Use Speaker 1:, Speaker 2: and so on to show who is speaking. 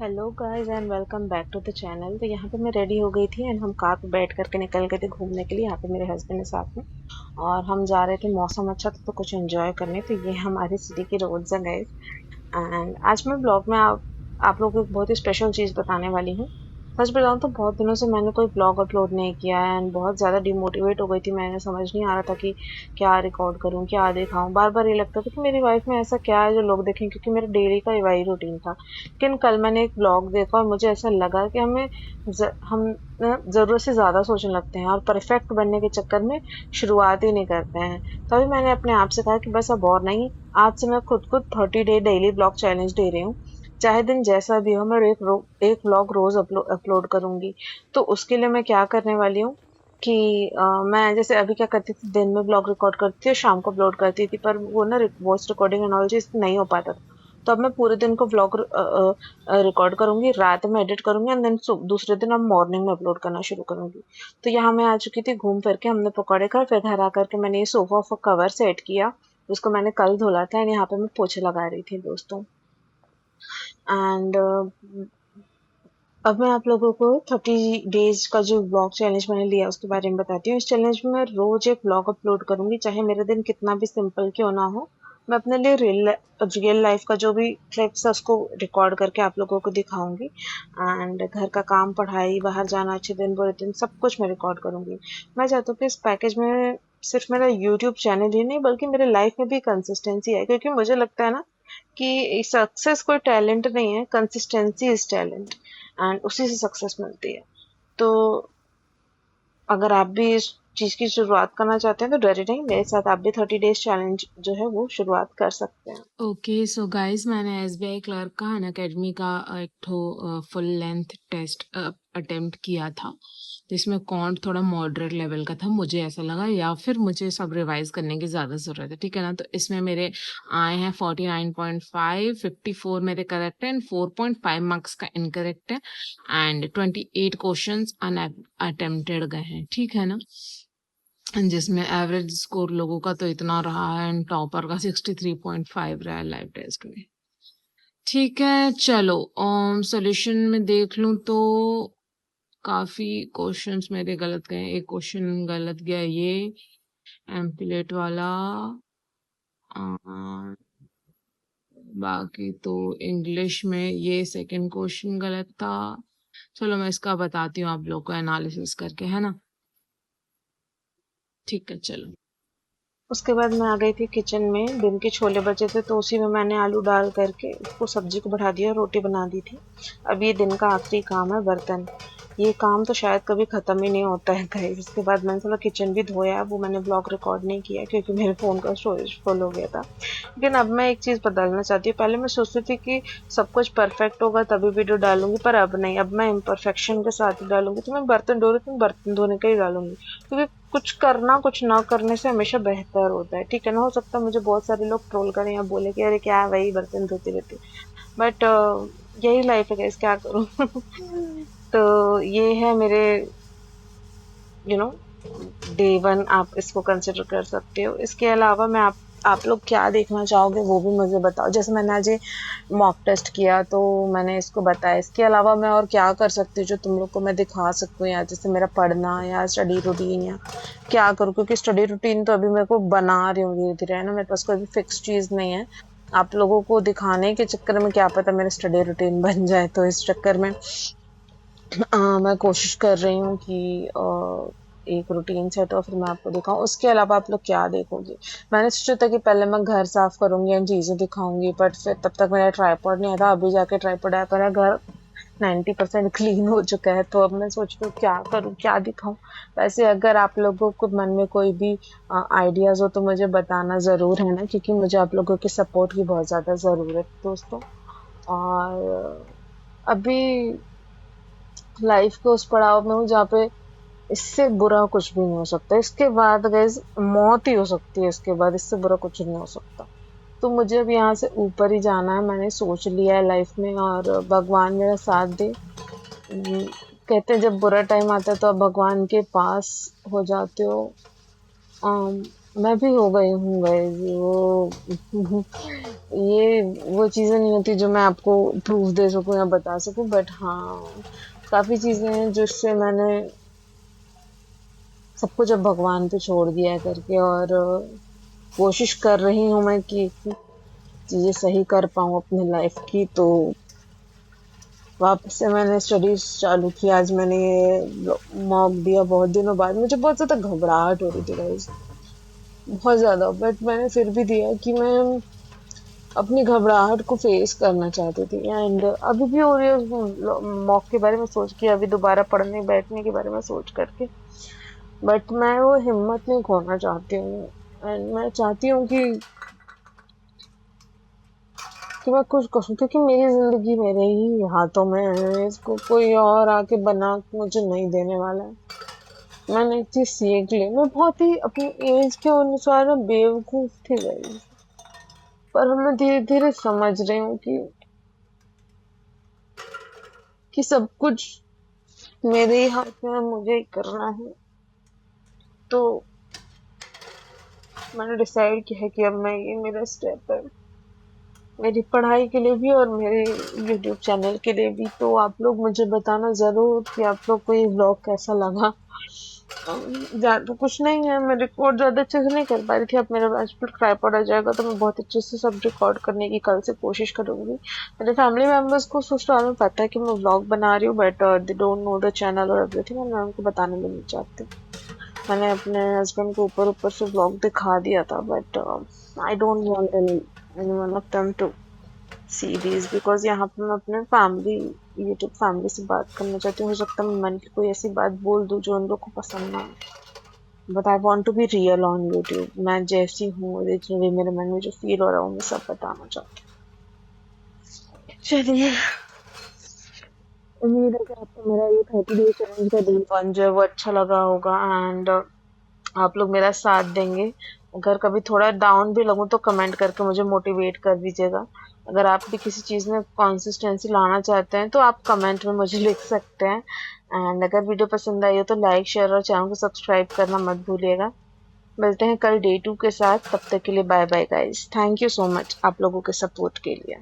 Speaker 1: Hello guys and welcome back to the channel. तो यहाँ पे मैं रेडी हो गई थी एंड हम कार पे बैठ करके निकल गए थे घूमने के लिए। यहाँ पे मेरे हस्बैंड है साथ में और हम जा रहे थे। मौसम अच्छा था तो कुछ एंजॉय करने। तो ये हमारी सिटी की रोड्स हैं गाइस। एंड आज मैं ब्लॉग में आप लोगों को एक बहुत ही स्पेशल चीज़ बताने वाली हूँ। सच बताऊँ तो बहुत दिनों से मैंने कोई ब्लॉग अपलोड नहीं किया है एंड बहुत ज़्यादा डिमोटिवेट हो गई थी। मैंने समझ नहीं आ रहा था कि क्या रिकॉर्ड करूँ, क्या दिखाऊँ। बार बार ये लगता था कि मेरी लाइफ में ऐसा क्या है जो लोग देखें, क्योंकि मेरा डेली का वही रूटीन था। लेकिन कल मैंने एक ब्लॉग देखा और मुझे ऐसा लगा कि हम ना ज़रूरत से ज़्यादा सोचने लगते हैं और परफेक्ट बनने के चक्कर में शुरुआत ही नहीं करते हैं। तभी मैंने अपने आप से कहा कि बस अब और नहीं, आज से मैं खुद को 30 डे डेली ब्लॉग चैलेंज दे रही हूँ। चाहे दिन जैसा भी हो, मैं एक व्लॉग रोज अपलोड करूंगी। तो उसके लिए मैं क्या करने वाली हूँ कि मैं जैसे अभी क्या करती थी, दिन में ब्लॉग रिकॉर्ड करती थी और शाम को अपलोड करती थी, पर वो ना वॉइस रिकॉर्डिंग एंड ऑल चीज नहीं हो पाता था। तो अब मैं पूरे दिन को व्लॉग रिकॉर्ड करूंगी, रात में एडिट करूंगी एंड देन दूसरे दिन अब मॉर्निंग में अपलोड करना शुरू करूंगी। तो यहाँ मैं आ चुकी थी घूम फिर के। हमने पकौड़े खाए, फिर घर आकर के मैंने ये सोफा का कवर सेट किया, जिसको मैंने कल धुला था एंड यहाँ पे मैं पोछे लगा रही थी दोस्तों। एंड अब मैं आप लोगों को 30 डेज का जो ब्लॉग चैलेंज मैंने लिया उसके बारे में बताती हूँ। इस चैलेंज में मैं रोज एक ब्लॉग अपलोड करूंगी, चाहे मेरा दिन कितना भी सिंपल क्यों ना हो। मैं अपने लिए रियल लाइफ का जो भी क्लिप्स है उसको रिकॉर्ड करके आप लोगों को दिखाऊंगी। एंड घर का काम, पढ़ाई, बाहर जाना, अच्छे दिन बुरे दिन, सब कुछ मैं रिकॉर्ड करूंगी। मैं चाहती हूँ कि इस पैकेज में सिर्फ मेरा यूट्यूब चैनल ही नहीं बल्कि मेरे लाइफ में भी कंसिस्टेंसी है, क्योंकि मुझे लगता है ना कि सक्सेस कोई टैलेंट नहीं है, कंसिस्टेंसी इज टैलेंट एंड उसी से सक्सेस मिलती है। तो अगर आप भी इस चीज की शुरुआत करना चाहते हैं तो डरे नहीं, मेरे साथ आप भी 30 डेज चैलेंज जो है वो शुरुआत कर सकते हैं।
Speaker 2: ओके सो गाइस मैंने एसबीआई क्लर्क का अन अकेडमी का एक ठो फुल लेंथ टेस्ट अटेम्प्ट किया था, जिसमें कॉन्ट थोड़ा मॉडरेट लेवल का था मुझे ऐसा लगा, या फिर मुझे सब रिवाइज करने की ज़्यादा ज़रूरत है। ठीक है ना। तो इसमें मेरे आए हैं 49.5, 54 मेरे करेक्ट है एंड 4.5 मार्क्स का इनकरेक्ट है एंड 28 क्वेश्चन अनअटेम्प्टेड गए हैं। ठीक है ना। जिसमें एवरेज स्कोर लोगों का तो इतना रहा है एंड टॉपर का 63.5 रहा है लाइव टेस्ट में। ठीक है चलो सॉल्यूशन में देख लूं तो काफी क्वेश्चंस मेरे गलत गए। एक क्वेश्चन गलत गया ये एम्पलेट वाला। अ, बाकी तो इंग्लिश में ये सेकंड क्वेश्चन गलत था। चलो मैं इसका बताती हूँ आप लोग को एनालिसिस करके, है ना। ठीक है चलो।
Speaker 1: उसके बाद मैं आ गई थी किचन में। दिन के छोले बचे थे तो उसी में मैंने आलू डाल करके उसको सब्जी को बढ़ा दिया, रोटी बना दी थी। अब ये दिन का आखिरी काम है, बर्तन। ये काम तो शायद कभी खत्म ही नहीं होता है गाइस। इसके बाद मैंने थोड़ा किचन भी धोया, वो मैंने ब्लॉग रिकॉर्ड नहीं किया क्योंकि मेरे फोन का स्टोरेज फुल हो गया था। लेकिन अब मैं एक चीज बदलना चाहती हूँ। पहले मैं सोचती थी कि सब कुछ परफेक्ट होगा तभी वीडियो डालूंगी, पर अब नहीं। अब मैं इम्परफेक्शन के साथ ही डालूंगी। तो मैं बर्तन धो रही थी, बर्तन धोने का ही डालूंगी, क्योंकि कुछ करना कुछ ना करने से हमेशा बेहतर होता है। ठीक है ना। हो सकता है मुझे बहुत सारे लोग ट्रोल करें या बोले कि अरे क्या है, वही बर्तन धोती रहती, बट यही लाइफ है गाइस, क्या करूं। तो ये है मेरे यू नो डे वन, आप इसको कंसिडर कर सकते हो। इसके अलावा मैं आप लोग क्या देखना चाहोगे वो भी मुझे बताओ। जैसे मैंने आज ये मॉक टेस्ट किया तो मैंने इसको बताया। इसके अलावा मैं और क्या कर सकती हूँ जो तुम लोग को मैं दिखा सकूँ, या जैसे मेरा पढ़ना या स्टडी रूटीन या क्या करूँ, क्योंकि स्टडी रूटीन तो अभी मेरे को बना रही हूँ धीरे धीरे, है ना। मेरे पास कोई भी फिक्स चीज़ नहीं है। आप लोगों को दिखाने के चक्कर में क्या पता मेरा स्टडी रूटीन बन जाए। तो इस चक्कर में मैं कोशिश कर रही हूँ कि एक रूटीन सेट हो, फिर मैं आपको दिखाऊं। उसके अलावा आप लोग क्या देखोगे। मैंने सोचा था कि पहले मैं घर साफ करूंगी एंड चीजें दिखाऊंगी, बट फिर तब तक मेरा ट्राइपॉड नहीं आता। अभी जाके ट्राइपॉड आया, मेरा घर 90% क्लीन हो चुका है। तो अब मैं सोचती हूँ क्या करूँ, क्या दिखाऊं। वैसे अगर आप लोगों को मन में कोई भी आइडियाज हो तो मुझे बताना जरूर, है ना, क्योंकि मुझे आप लोगों के सपोर्ट की बहुत ज्यादा जरूरत है दोस्तों। और अभी लाइफ के उस पड़ाव में हूँ जहाँ पे इससे बुरा कुछ भी नहीं हो सकता। इसके बाद गाइस मौत ही हो सकती है, इसके बाद इससे बुरा कुछ नहीं हो सकता। तो मुझे अब यहाँ से ऊपर ही जाना है, मैंने सोच लिया है लाइफ में, और भगवान मेरा साथ दे। कहते हैं जब बुरा टाइम आता है तो आप भगवान के पास हो जाते हो। मैं भी हो गई हूँ गाइस वो ये वो चीजें नहीं होती जो मैं आपको प्रूफ दे सकूं या बता सकूं, बट हाँ काफी चीजें हैं जिससे मैंने सब कुछ अब भगवान पे छोड़ दिया है करके, और कोशिश कर रही हूँ मैं कि चीजें सही कर पाऊँ अपनी लाइफ की। तो वापस से मैंने स्टडीज चालू की। आज मैंने ये मॉक दिया बहुत दिनों बाद। मुझे बहुत ज्यादा घबराहट हो रही थी गाइस, बहुत ज्यादा, बट मैंने फिर भी दिया कि मैं अपनी घबराहट को फेस करना चाहती थी। एंड अभी भी हो रही है उस मॉक के बारे में सोच के, अभी दोबारा पढ़ने बैठने के बारे में सोच करके, बट मैं वो हिम्मत नहीं खोना चाहती हूँ। एंड मैं चाहती हूँ कि मैं कुछ करूँ, क्योंकि मेरी जिंदगी मेरे ही हाथों में है। इसको कोई और आके बना के मुझे नहीं देने वाला है। मैंने एक चीज सीख ली, मैं बहुत ही अपनी एज के अनुसार ना बेवकूफ थी गई, पर अब मैं धीरे धीरे समझ रही हूँ कि सब कुछ मेरे ही हाथ में है, मुझे ही करना है। तो मैंने डिसाइड किया है कि अब मैं ये मेरा स्टेप है, मेरी पढ़ाई के लिए भी और मेरे यूट्यूब चैनल के लिए भी। तो आप लोग मुझे बताना जरूर कि आप लोग को ये व्लॉग कैसा लगा। ज्यादा कुछ नहीं है, मैं रिकॉर्ड ज्यादा अच्छे से नहीं कर पा रही थी। अब मेरे पास पर ट्राइपॉड आ जाएगा तो मैं बहुत अच्छे से सब रिकॉर्ड करने की कल से कोशिश करूंगी। मेरे फैमिली मेंबर्स को ससुराल में पता है कि मैं व्लॉग बना रही हूँ, but they don't know the channel और एवरीथिंग, मैं उनको बताने भी नहीं चाहती। मैंने अपने हस्बैंड को ऊपर ऊपर से व्लॉग दिखा दिया था, but I don't want any one of them to see these, because यहाँ पे मैं अपने फैमिली यूट्यूब फैमिली से बात करना चाहती हूँ। हो सकता है मैं मन की कोई ऐसी बात बोल दूँ जो उन लोग को पसंद ना आए, but I want to be real on YouTube. मैं जैसी हूँ ओरिजिनली, मेरे मन में जो फील हो रहा है वो मैं सब बताना चाहती हूँ। चलिए, उम्मीद है कि आपको मेरा ये 30 डे चैलेंज का डे 1 जो है वो अच्छा लगा होगा। एंड आप लोग मेरा साथ देंगे। अगर कभी थोड़ा डाउन भी लगूं तो कमेंट करके मुझे मोटिवेट कर दीजिएगा। अगर आप भी किसी चीज़ में कंसिस्टेंसी लाना चाहते हैं तो आप कमेंट में मुझे लिख सकते हैं। एंड अगर वीडियो पसंद आई हो तो लाइक शेयर और चैनल को सब्सक्राइब करना मत भूलिएगा। मिलते हैं कल डे 2 के साथ, तब तक के लिए bye bye guys. Thank you so much आप लोगों के सपोर्ट के लिए।